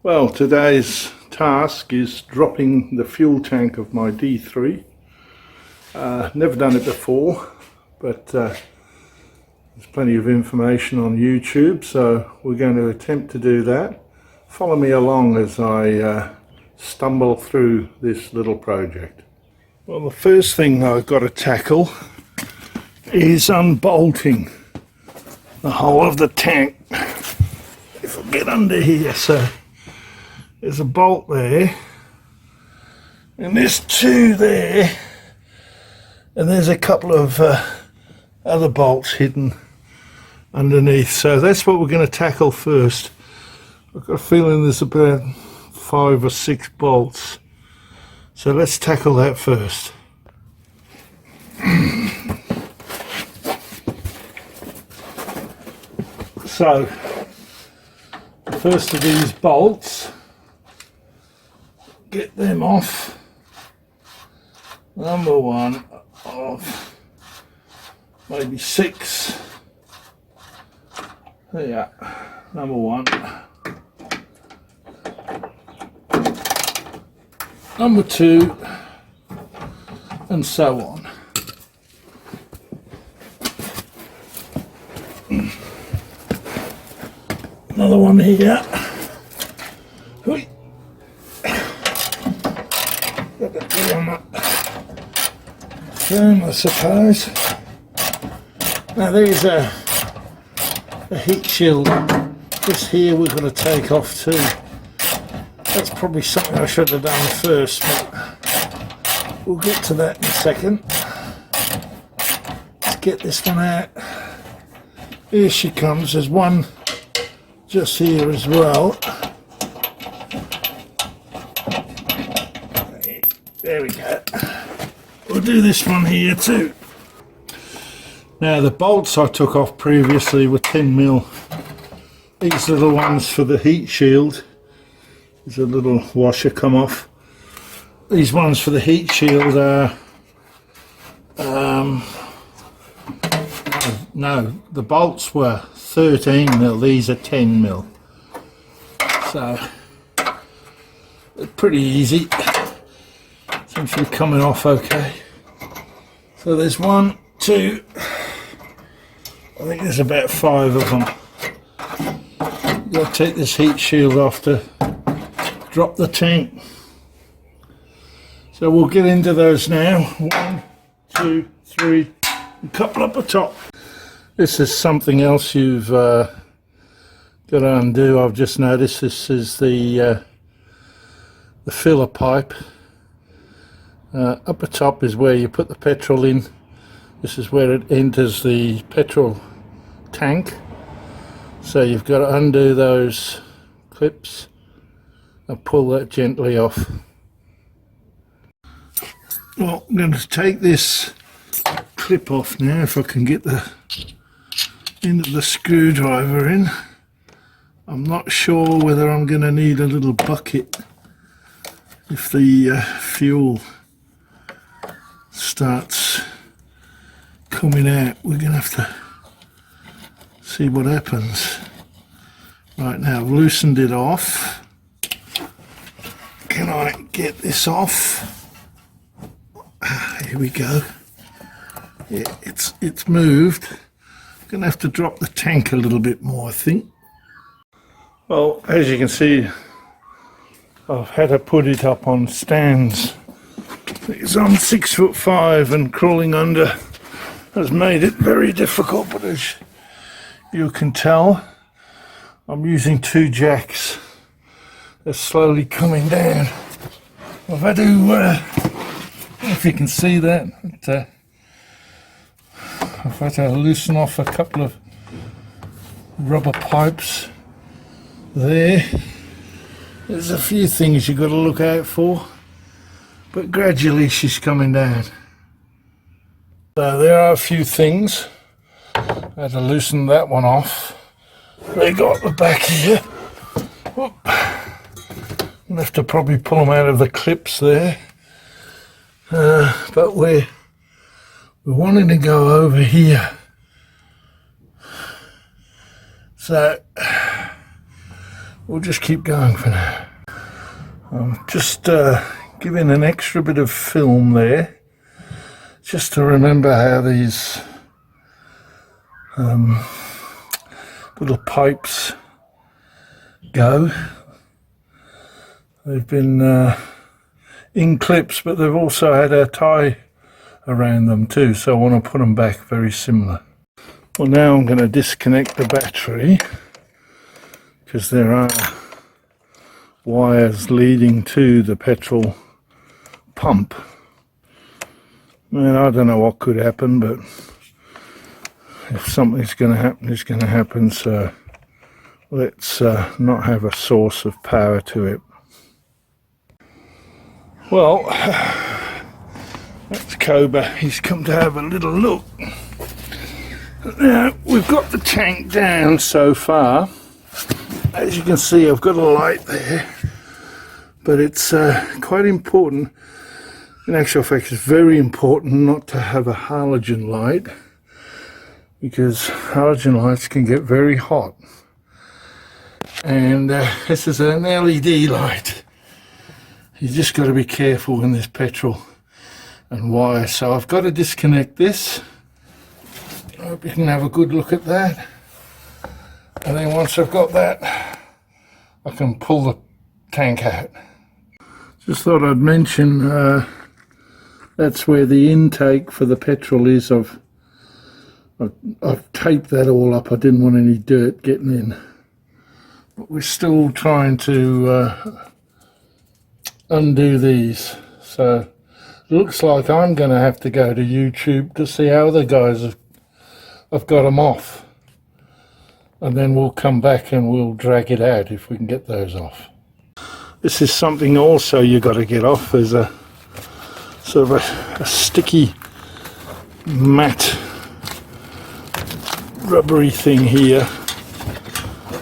Well, today's task is dropping the fuel tank of my D3. Never done it before, but there's plenty of information on YouTube, so we're going to attempt to do that. Follow me along as I stumble through this little project. Well, the first thing I've got to tackle is unbolting the whole of the tank. If I get under here, so there's a bolt there, and there's two there, and there's a couple of other bolts hidden underneath. So that's what we're going to tackle first. I've got a feeling there's about 5 or 6 bolts. So let's tackle that first. So, the first of these bolts, get them off. Number one of maybe 6. Yeah, number one. Number 2, and so on. Another one here. Got that good on that firm, I suppose. Now there's a heat shield. This here we're going to take off too. That's probably something I should have done first, but we'll get to that in a second. Let's get this one out. Here she comes. There's one just here as well. There we go. We'll do this one here too. Now the bolts I took off previously were 10mm. These are the ones for the heat shield. There's a little washer come off. These ones for the heat shield are no, the bolts were 13mm, these are 10mm. So they're pretty easy. Seems to be coming off okay. So there's 1, 2, I think there's about 5 of them. You've got to take this heat shield off to drop the tank. So we'll get into those now. 1, 2, 3, a couple up the top. This is something else you've got to undo. I've just noticed this is the filler pipe. Up the top is where you put the petrol in. This is where it enters the petrol tank. So you've got to undo those clips and pull that gently off. Well, I'm going to take this clip off now if I can get the end of the screwdriver in. I'm not sure whether I'm going to need a little bucket if the fuel starts coming out. We're going to have to see what happens. Right, now I've loosened it off. Can I get this off? Here we go. Yeah, it's moved. I'm going to have to drop the tank a little bit more, I think. Well, as you can see, I've had to put it up on stands. It's on 6'5", and crawling under has made it very difficult, but as you can tell, I'm using 2 jacks. They're slowly coming down. I've had to, I don't know if you can see that, but, I've had to loosen off a couple of rubber pipes there. There's a few things you've got to look out for, but gradually she's coming down. So there are a few things. I had to loosen that one off. They got the back here. Whoop. I'll have to probably pull them out of the clips there. But we're wanting to go over here. So we'll just keep going for now. I'm just giving an extra bit of film there, just to remember how these little pipes go. They've been in clips, but they've also had a tie around them too, so I want to put them back very similar. Well, now I'm going to disconnect the battery, because there are wires leading to the petrol pump. I mean, I don't know what could happen, but if something's going to happen, it's going to happen, so let's not have a source of power to it. Well, that's Cobra. He's come to have a little look. Now, we've got the tank down so far. As you can see, I've got a light there, but it's quite important. In actual fact, it's very important not to have a halogen light, because halogen lights can get very hot. And this is an LED light. You just got to be careful when there's petrol and wire. So I've got to disconnect this. I hope you can have a good look at that. And then once I've got that, I can pull the tank out. Just thought I'd mention that's where the intake for the petrol is. I've taped that all up. I didn't want any dirt getting in. But we're still trying to undo these, so it looks like I'm going to have to go to YouTube to see how other guys have got them off, and then we'll come back and we'll drag it out if we can get those off. This is something also you got to get off. There's a sort of a sticky matte rubbery thing here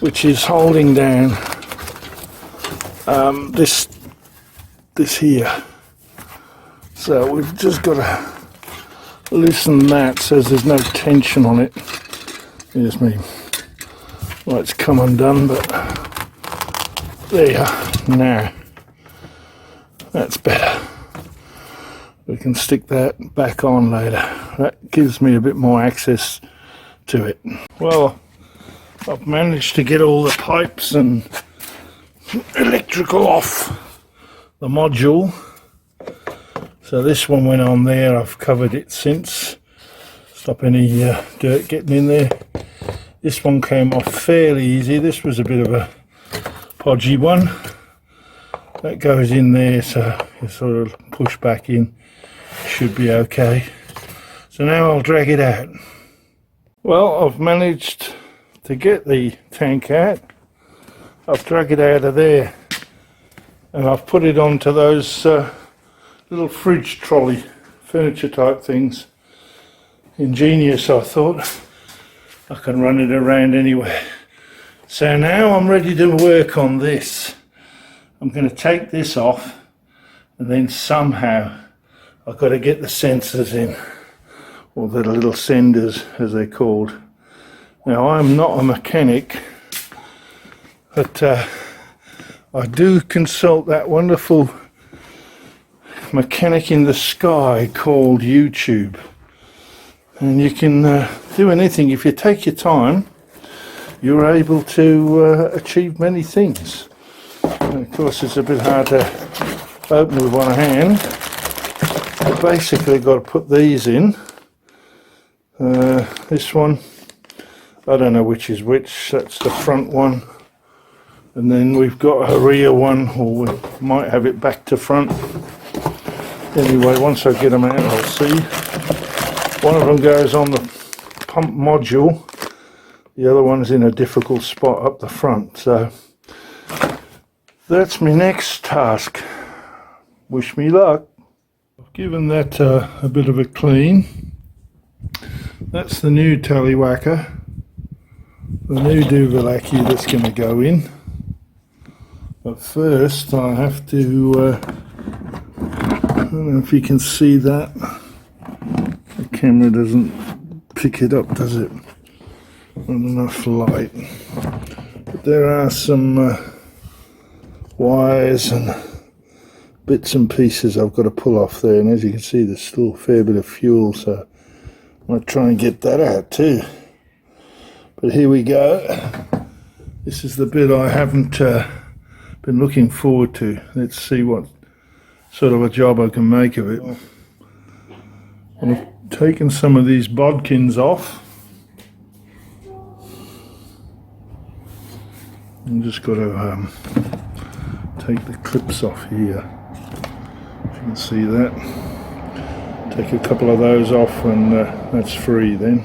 which is holding down this here, so we've just got to loosen that so there's no tension on it. Here's me, well, it's come undone, but there you are. Now that's better. We can stick that back on later. That gives me a bit more access to it. Well, I've managed to get all the pipes and electrical off the module, so this one went on there. I've covered it since, stop any dirt getting in there. This one came off fairly easy. This was a bit of a podgy one. That goes in there, so you sort of push back in, should be okay. So now I'll drag it out. Well, I've managed to get the tank out. I've dragged it out of there, and I've put it onto those little fridge trolley furniture type things. Ingenious, I thought. I can run it around anywhere. So now I'm ready to work on this. I'm going to take this off, and then somehow I've got to get the sensors in, or the little senders as they're called. Now, I'm not a mechanic, but I do consult that wonderful mechanic in the sky called YouTube, and you can do anything. If you take your time, you're able to achieve many things. And of course, it's a bit hard to open with one hand. I basically got to put these in. This one, I don't know which is which. That's the front one, and then we've got a rear one, or we might have it back to front. Anyway, once I get them out, I'll see. One of them goes on the pump module, the other one's in a difficult spot up the front. So that's my next task. Wish me luck. I've given that a bit of a clean. That's the new tallywhacker, the new Duvalaki that's going to go in. But first I have to, I don't know if you can see that. The camera doesn't pick it up, does it? Not enough light. But there are some wires and bits and pieces I've got to pull off there, and as you can see there's still a fair bit of fuel, so I might try and get that out too. But here we go. This is the bit I haven't been looking forward to. Let's see what sort of a job I can make of it. I've taken some of these bodkins off. I'm just got to take the clips off here. If you can see that. Take a couple of those off and that's free then.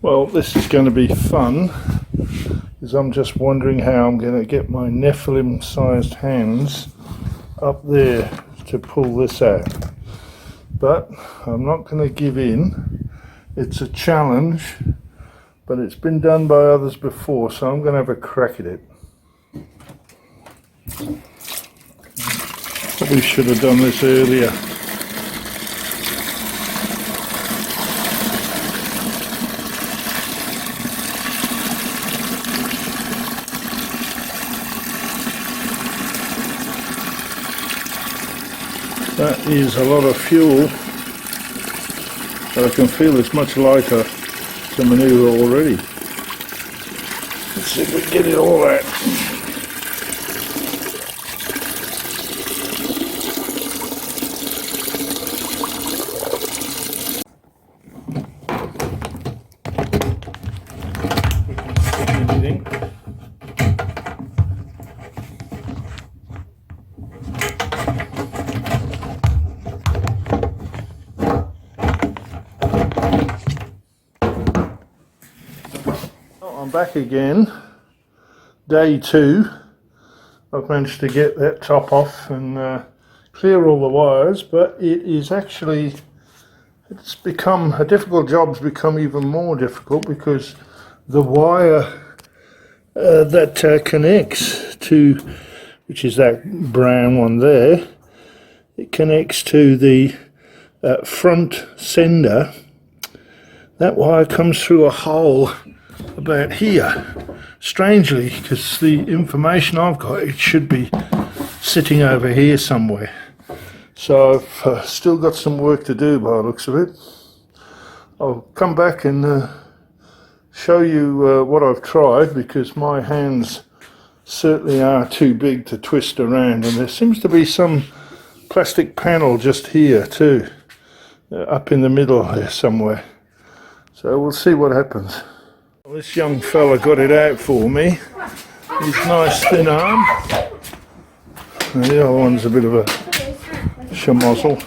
Well, this is going to be fun, because I'm just wondering how I'm going to get my Nephilim sized hands up there to pull this out. But I'm not going to give in. It's a challenge, but it's been done by others before, so I'm going to have a crack at it. Probably should have done this earlier. That is a lot of fuel, but I can feel it's much lighter to manoeuvre already. Let's see if we can get it all out. I'm back again, day 2. I've managed to get that top off and clear all the wires, but it is actually, it's become, a difficult job's become even more difficult, because the wire that connects to, which is that brown one there, it connects to the front sender. That wire comes through a hole about here, strangely, because the information I've got, it should be sitting over here somewhere. So I've still got some work to do by the looks of it. I'll come back and show you what I've tried, because my hands certainly are too big to twist around, and there seems to be some plastic panel just here too, up in the middle there somewhere. So we'll see what happens. Well, this young fella got it out for me. His nice thin arm. And the other one's a bit of a schmozzle.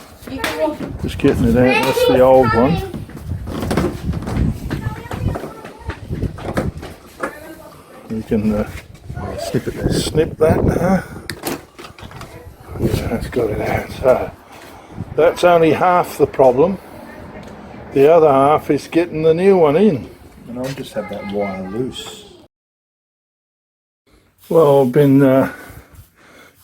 Just getting it out. That's the old one. You can snip that now. So that's got it out. So that's only half the problem. The other half is getting the new one in. And I'll just have that wire loose. Well, I've been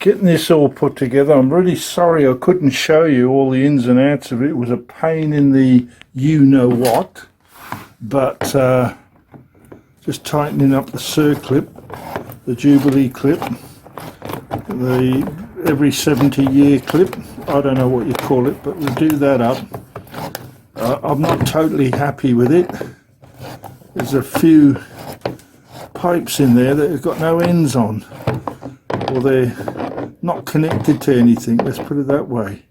getting this all put together. I'm really sorry I couldn't show you all the ins and outs of it. It was a pain in the you-know-what. But just tightening up the circlip, the Jubilee clip, the every 70-year clip. I don't know what you call it, but we'll do that up. I'm not totally happy with it. There's a few pipes in there that have got no ends on, or they're not connected to anything, let's put it that way.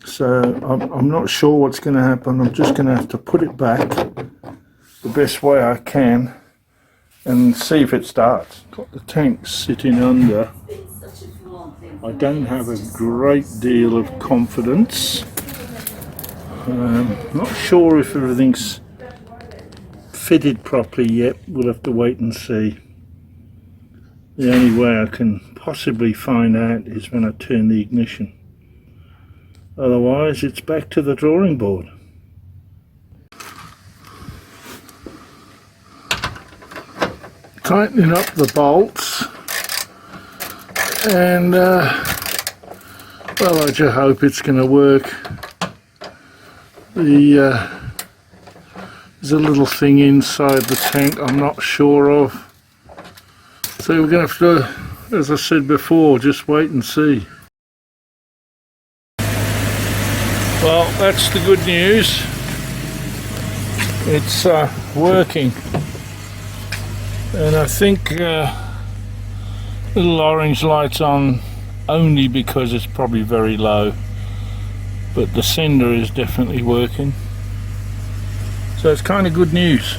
So I'm not sure what's going to happen. I'm just going to have to put it back the best way I can and see if it starts. Got the tank sitting under. I don't have a great deal of confidence. Not sure if everything's fitted properly yet. We'll have to wait and see. The only way I can possibly find out is when I turn the ignition. Otherwise it's back to the drawing board. Tightening up the bolts, and well, I just hope it's going to work. The There's a little thing inside the tank I'm not sure of. So we're going to have to, as I said before, just wait and see. Well, that's the good news. It's working. And I think little orange light's on only because it's probably very low. But the sender is definitely working. So it's kind of good news.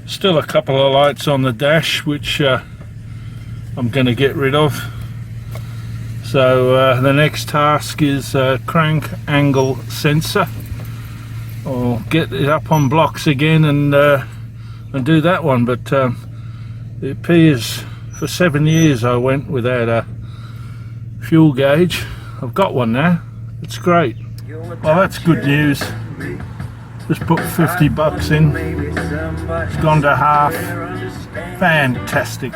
Still a couple of lights on the dash which I'm going to get rid of. So the next task is crank angle sensor. I'll get it up on blocks again and do that one. But it appears for 7 years I went without a fuel gauge. I've got one now. It's great. Well, that's good news. Just put 50 bucks in. It's gone to half. Fantastic.